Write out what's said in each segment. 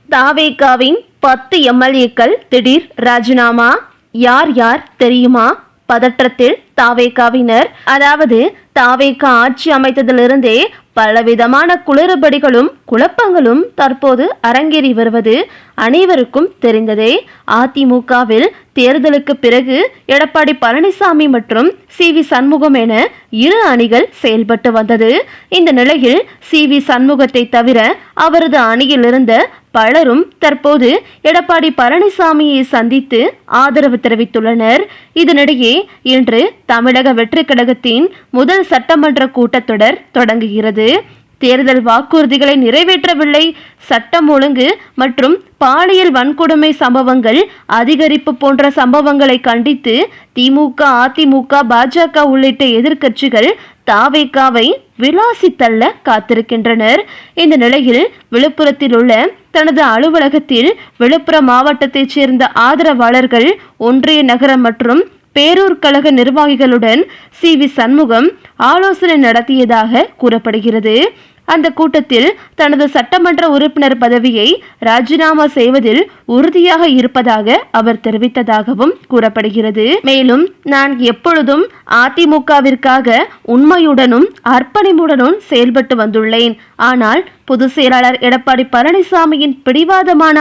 தாவேகாவின் 10 எம்எல்ஏக்கள் திடீர் ராஜினாமா. யார் யார் தெரியுமா? பதற்றத்தில் தாவேகாவினர். அதாவது தாவேகா ஆட்சி அமைத்ததிலிருந்தே பலவிதமான குளறுபடிகளும் குழப்பங்களும் தற்போது அரங்கேறி வருவது அனைவருக்கும் தெரிந்ததே. அதிமுகவில் தேர்தலுக்கு பிறகு எடப்பாடி பழனிசாமி மற்றும் சி.வி. சண்முகம் என இரு அணிகள் செயல்பட்டு வந்தது. இந்த நிலையில் சி.வி. சண்முகத்தை தவிர அவரது அணியில் இருந்த பலரும் தற்போது எடப்பாடி பழனிசாமியை சந்தித்து ஆதரவு தெரிவித்துள்ளனர். இதனிடையே இன்று தமிழக வெற்றி கழகத்தின் முதல் சட்டமன்ற கூட்டத்தொடர் தொடங்குகிறது. தேர்தல் வாக்குறுதிகளை நிறைவேற்றவில்லை, சட்டம் ஒழுங்கு மற்றும் பாலியல் வன்கொடுமை சம்பவங்கள் அதிகரிப்பு போன்ற சம்பவங்களை கண்டித்து திமுக, அதிமுக, பாஜக உள்ளிட்ட எதிர்க்கட்சிகள் தாவேகாவை விளாசி தள்ள காத்திருக்கின்றனர். இந்த நிலையில் விழுப்புரத்தில் உள்ள தனது அலுவலகத்தில் விழுப்புரம் மாவட்டத்தைச் சேர்ந்த ஆதரவாளர்கள், ஒன்றிய நகர மற்றும் பேரூர் கழக நிர்வாகிகளுடன் சி.வி. சண்முகம் ஆலோசனை நடத்தியதாக கூறப்படுகிறது. அந்த கூட்டத்தில் தனது சட்டமன்ற உறுப்பினர் பதவியை ராஜினாமா செய்வதில் உறுதியாக இருப்பதாக அவர் தெரிவித்ததாகவும் கூறப்படுகிறது. மேலும், நான் எப்பொழுதும் அதிமுகவிற்காக உண்மையுடனும் அர்ப்பணிப்புடனும் செயல்பட்டு வந்துள்ளேன். ஆனால் பொதுச் செயலாளர் எடப்பாடி பழனிசாமியின் பிடிவாதமான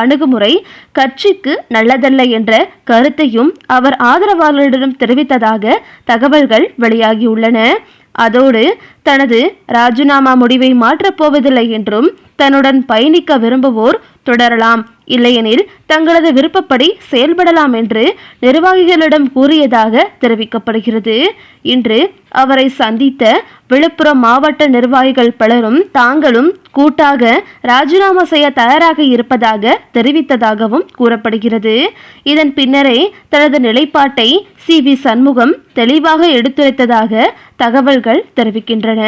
அணுகுமுறை கட்சிக்கு நல்லதல்ல என்ற கருத்தையும் அவர் ஆதரவாளர்களிடம் தெரிவித்ததாக தகவல்கள் வெளியாகியுள்ளன. அதோடு தனது ராஜினாமா முடிவை மாற்றப் போவதில்லை என்றும், தன்னுடன் பயணிக்க விரும்புவோர் தொடரலாம், இல்லையெனில் தங்களது விருப்பப்படி செயல்படலாம் என்று நிர்வாகிகளிடம் கூறியதாக தெரிவிக்கப்படுகிறது. இன்று அவரை சந்தித்த விழுப்புரம் மாவட்ட நிர்வாகிகள் பலரும் தாங்களும் கூட்டாக ராஜினாமா செய்ய தயாராக இருப்பதாக தெரிவித்ததாகவும் கூறப்படுகிறது. இதன் பின்னரே தனது நிலைப்பாட்டை சி.வி. சண்முகம் தெளிவாக எடுத்துரைத்ததாக தகவல்கள் தெரிவிக்கின்றன.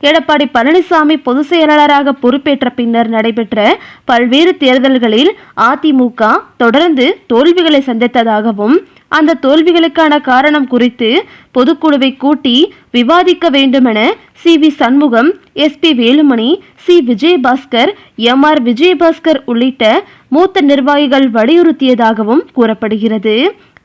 எடப்பாடி பழனிசாமி பொதுச் செயலாளராக பொறுப்பேற்ற பின்னர் நடைபெற்ற பல்வேறு தேர்தல்களில் அதிமுக தொடர்ந்து தோல்விகளை சந்தித்ததாகவும், அந்த தோல்விகளுக்கான காரணம் குறித்து பொதுக்குழுவை கூட்டி விவாதிக்க வேண்டுமென CV. Shanmugam, S P. Velumani, C. Vijayabaskar, MR. Vijayabaskar உள்ளிட்ட மூத்த நிர்வாகிகள் வலியுறுத்தியதாகவும் கூறப்படுகிறது.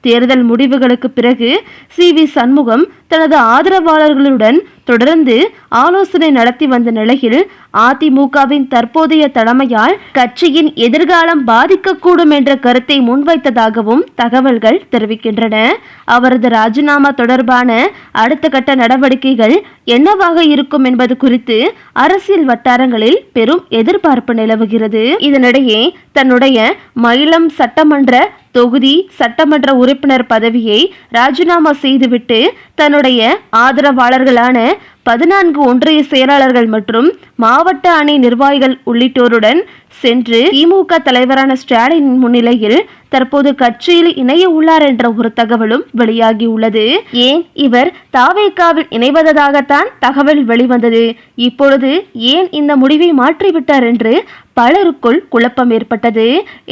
தேர்தல் முடிவுகளுக்கு பிறகு சி.வி. சண்முகம் தனது ஆதரவாளர்களுடன் தொடர்ந்து ஆலோசனை நடத்தி வந்த நிலையில் அதிமுகவின் தற்போதைய தலைமையால் கட்சியின் எதிர்காலம் பாதிக்கக்கூடும் என்ற கருத்தை முன்வைத்ததாகவும் தகவல்கள் தெரிவிக்கின்றன. அவரது ராஜினாமா தொடர்பான அடுத்த கட்ட நடவடிக்கைகள் என்னவாக இருக்கும் என்பது குறித்து அரசியல் வட்டாரங்களில் பெரும் எதிர்பார்ப்பு நிலவுகிறது. இதனிடையே தன்னுடைய மயிலம் சட்டமன்ற தொகுதி சட்டமன்ற உறுப்பினர் பதவியை ராஜினாமா செய்துவிட்டு தன்னுடைய ஆதரவாளர்களான 14 ஒன்றிய செயலாளர்கள் மற்றும் மாவட்ட அணி நிர்வாகிகள் உள்ளிட்டோருடன் சென்று திமுக தலைவரான ஸ்டாலின் முன்னிலையில் தற்போது கட்சியில் இணைய உள்ளார் என்ற ஒரு தகவலும் வெளியாகியுள்ளது. ஏன் இவர் தாவேகாவில் இணைவதாகத்தான் தகவல் வெளிவந்தது. இப்பொழுது ஏன் இந்த முடிவை மாற்றிவிட்டார் என்று பலருக்குள் குழப்பம் ஏற்பட்டது.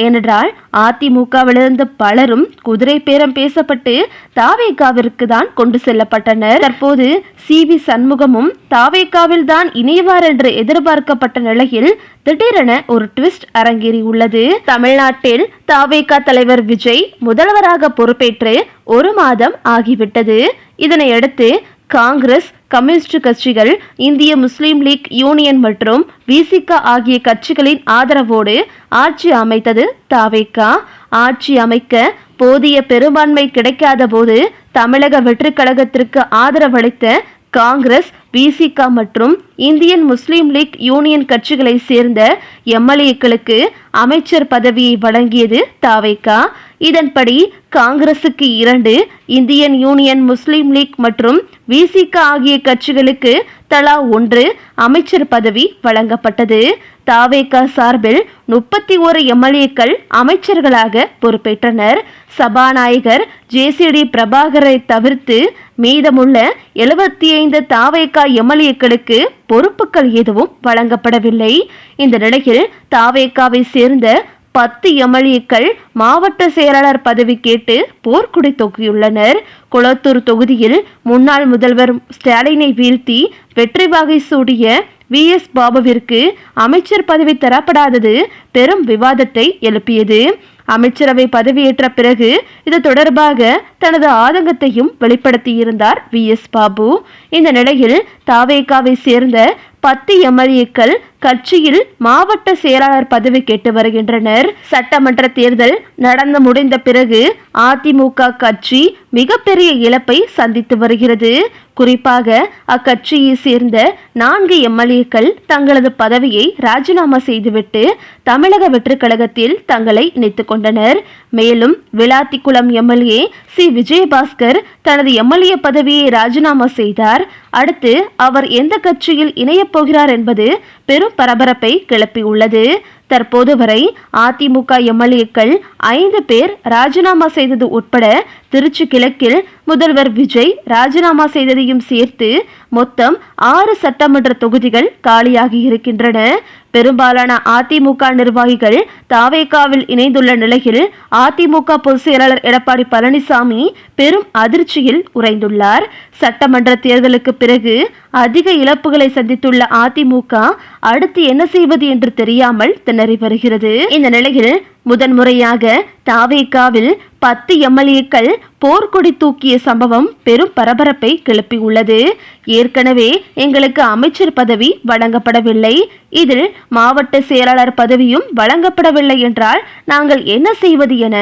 ஏனென்றால் அதிமுகவிலிருந்து பலரும் குதிரை பேரம் பேசப்பட்டு தாவேகாவிற்கு தான் கொண்டு செல்லப்பட்டனர். தற்போது சி.வி. சண்முகமும் தாவேகாவில் தான் இணைவார் என்று எதிர்பார்க்கப்பட்ட நிலையில் திடீரென ஒரு ட்விஸ்ட் அரங்கேறி உள்ளது. தமிழ்நாட்டில் தாவேகா தலைவர் விஜய் முதல்வராக பொறுப்பேற்று 1 மாதம் ஆகிவிட்டது. இதனையடுத்து காங்கிரஸ், கம்யூனிஸ்ட் கட்சிகள், இந்திய முஸ்லீம் லீக் யூனியன் மற்றும் விசிக ஆகிய கட்சிகளின் ஆதரவோடு ஆட்சி அமைத்தது தாவேகா. ஆட்சி அமைக்க போதிய பெரும்பான்மை கிடைக்காத போது தமிழக வெற்றி கழகத்திற்கு ஆதரவளித்த காங்கிரஸ், விசிக மற்றும் இந்தியன் முஸ்லீம் லீக் யூனியன் கட்சிகளை சேர்ந்த எம்எல்ஏக்களுக்கு அமைச்சர் பதவியை வழங்கியது தாவேகா. இதன்படி காங்கிரசுக்கு 2, இந்தியன் யூனியன் முஸ்லீம் லீக் மற்றும் விசிக ஆகிய கட்சிகளுக்கு தலா 1 அமைச்சர் பதவி வழங்கப்பட்டது. தாவேகா சார்பில் 31 எம்எல்ஏக்கள் அமைச்சர்களாக பொறுப்பேற்றனர். சபாநாயகர் ஜே.சி.டி. பிரபாகரை தவிர்த்து மீதமுள்ள 75 தாவேகா எம்எல்ஏக்களுக்கு பொறுப்புகள் எதுவும் வழங்கப்படவில்லை. இந்த நிலையில் தாவேகாவை சேர்ந்த 10 எம்எல்ஏக்கள் மாவட்ட செயலாளர் பதவி கேட்டு போர்க்குடி தூக்கியுள்ளனர். குளத்தூர் தொகுதியில் முன்னாள் முதல்வர் ஸ்டாலினை வீழ்த்தி வெற்றி வாகை சூடிய VS பாபுவிற்கு அமைச்சர் பதவி தரப்படாதது பெரும் விவாதத்தை எழுப்பியது. அமைச்சரவை பதவியேற்ற பிறகு இது தொடர்பாக தனது ஆதங்கத்தையும் வெளிப்படுத்தியிருந்தார் VS பாபு. இந்த நிலையில் தாவேகாவை சேர்ந்த 10 MLAக்கள் கட்சியில் மாவட்ட செயலாளர் பதவி கேட்டு வருகின்றனர். சட்டமன்ற தேர்தல் நடந்து முடிந்த பிறகு அதிமுக கட்சி மிகப்பெரிய இழப்பை சந்தித்து வருகிறது. குறிப்பாக அக்கட்சியை சேர்ந்த 4 MLAக்கள் தங்களது பதவியை ராஜினாமா செய்துவிட்டு தமிழக வெற்றிக் கழகத்தில் தங்களை இணைத்துக் கொண்டனர். மேலும் விளாத்திக்குளம் MLA சி. விஜயபாஸ்கர் தனது MLA பதவியை ராஜினாமா செய்தார். அடுத்து அவர் எந்த கட்சியில் இணையப் போகிறார் என்பது பெரும் பரபரப்பை கிளப்பியுள்ளது. தற்போது வரை அதிமுக MLAக்கள் 5 பேர் ராஜினாமா செய்தது உட்பட திருச்சி கிழக்கில் முதல்வர் விஜய் ராஜினாமா செய்ததையும் சேர்த்து மொத்தம் 6 சட்டமன்ற தொகுதிகள் காலியாகி இருக்கின்றன. பெரும்பாலான அதிமுக நிர்வாகிகள் தாவேகாவில் இணைந்துள்ள நிலையில் அதிமுக பொதுச் செயலாளர் எடப்பாடி பழனிசாமி பெரும் அதிர்ச்சியில் உறைந்துள்ளார். சட்டமன்ற தேர்தலுக்கு பிறகு அதிக இழப்புகளை சந்தித்துள்ள அதிமுக அடுத்து என்ன செய்வது என்று தெரியாமல் திணறி வருகிறது. இந்த நிலையில் முதன்முறையாக தாவேகாவில் 10 MLAக்கள் போர்க்கொடி தூக்கிய சம்பவம் பெரும் பரபரப்பை கிளப்பியுள்ளது. ஏற்கனவே எங்களுக்கு அமைச்சர் பதவி வழங்கப்படவில்லை, இதில் மாவட்ட செயலாளர் பதவியும் வழங்கப்படவில்லை என்றால் நாங்கள் என்ன செய்வது என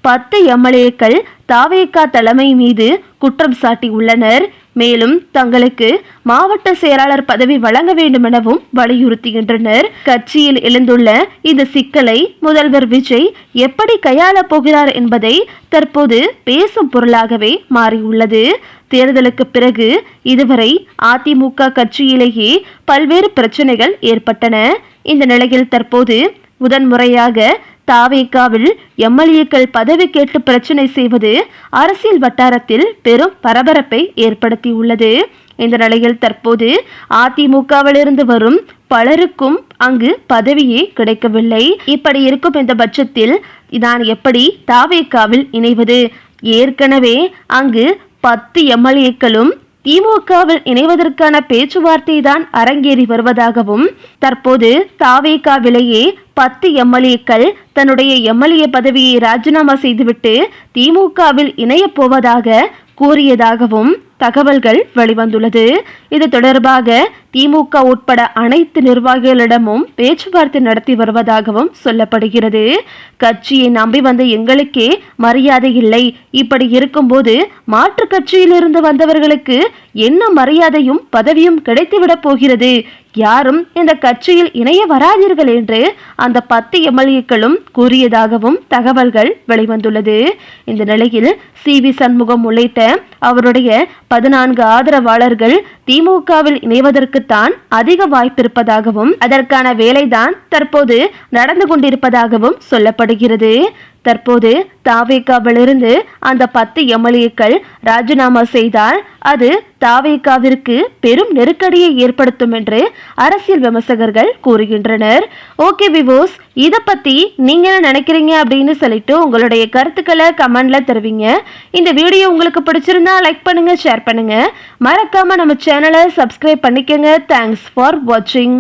10 MLAக்கள் தாவேகா தலைமை மீது குற்றம் சாட்டியுள்ளனர். மேலும் தங்களுக்கு மாவட்ட செயலாளர் பதவி வழங்க வேண்டும் எனவும் வலியுறுத்துகின்றனர். கட்சியில் எழுந்துள்ள இந்த சிக்கலை முதல்வர் விஜய் எப்படி கையாளப் போகிறார் என்பதை தற்போது பேசும் பொருளாகவே மாறியுள்ளது. தேர்தலுக்கு பிறகு இதுவரை அதிமுக கட்சியிலேயே பல்வேறு பிரச்சனைகள் ஏற்பட்டன. இந்த நிலையில் தற்போது முதன்முறையாக தாவேகாவில் MLAக்கள் பதவி கேட்டு பிரச்சனை செய்வது அரசியல் வட்டாரத்தில் பெரும் பரபரப்பை ஏற்படுத்தியுள்ளது. இந்த நிலையில் தற்போது அதிமுகவிலிருந்து வரும் பலருக்கும் அங்கு பதவியே கிடைக்கவில்லை. இப்படி இருக்கும் இந்த பட்சத்தில் நான் எப்படி தாவேகாவில் இணைவது? ஏற்கனவே அங்கு 10 MLAக்களும் திமுகவில் இணைவதற்கான பேச்சுவார்த்தை தான் அரங்கேறி வருவதாகவும் தற்போது தாவேகாவிலேயே 10 MLAக்கள் தன்னுடைய MLA பதவியை ராஜினாமா செய்துவிட்டு திமுகவில் இணையப் போவதாக கூறியதாகவும் தகவல்கள் வெளிவந்துள்ளது. இது தொடர்பாக திமுக உட்பட அனைத்து நிர்வாகிகளிடமும் பேச்சுவார்த்தை நடத்தி வருவதாகவும் சொல்லப்படுகிறது. கட்சியை நம்பி வந்த எங்களுக்கே மரியாதை இல்லை, இப்படி இருக்கும்போது மாற்று கட்சியிலிருந்து வந்தவர்களுக்கு என்ன மரியாதையும் பதவியும் கிடைத்துவிடப் போகிறது? யாரும் இந்த கட்சியில் இணைய வராதீர்கள் என்று அந்த 10 MLAக்களும் கூறியதாகவும் தகவல்கள் வெளிவந்துள்ளது. இந்த நிலையில் CV சண்முகம் உள்ளிட்ட அவருடைய 14 ஆதரவாளர்கள் திமுகவில் இணைவதற்குத்தான் அதிக வாய்ப்பிருப்பதாகவும் அதற்கான வேலைதான் தற்போது நடந்து கொண்டிருப்பதாகவும் சொல்லப்படுகிறது. தற்போது தாவேகாவிலிருந்து அந்த 10 MLAக்கள் ராஜினாமா செய்தால் அது தாவேகாவிற்கு பெரும் நெருக்கடியை ஏற்படுத்தும் என்று அரசியல் விமர்சகர்கள் கூறுகின்றனர். ஓகே விவோஸ், இதை பத்தி நீங்க என்ன நினைக்கிறீங்க அப்படின்னு சொல்லிட்டு உங்களுடைய கருத்துக்களை கமெண்ட்ல தருவீங்க. இந்த வீடியோ உங்களுக்கு பிடிச்சிருந்தா லைக் பண்ணுங்க, ஷேர் பண்ணுங்க, மறக்காம நம்ம சேனலை சப்ஸ்கிரைப் பண்ணிக்கங்க. தேங்க்ஸ் ஃபார் வாட்சிங்.